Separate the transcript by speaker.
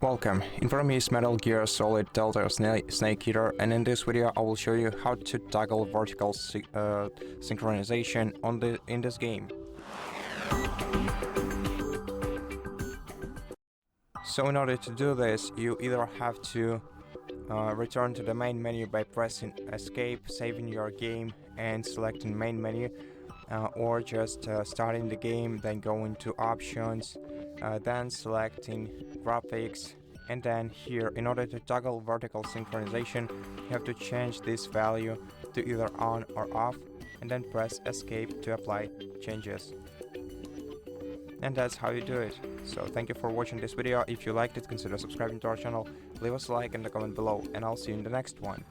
Speaker 1: Welcome, in front of me is Metal Gear Solid Delta Snake Eater, and in this video I will show you how to toggle vertical synchronization in this game. So in order to do this, you either have to return to the main menu by pressing escape, saving your game and selecting main menu, or just starting the game, then going to options, then selecting graphics, and then here, in order to toggle vertical synchronization, you have to change this value to either on or off, and then press escape to apply changes. And that's how you do it. So thank you for watching this video. If you liked it, consider subscribing to our channel, leave us a like in the comment below, and I'll see you in the next one.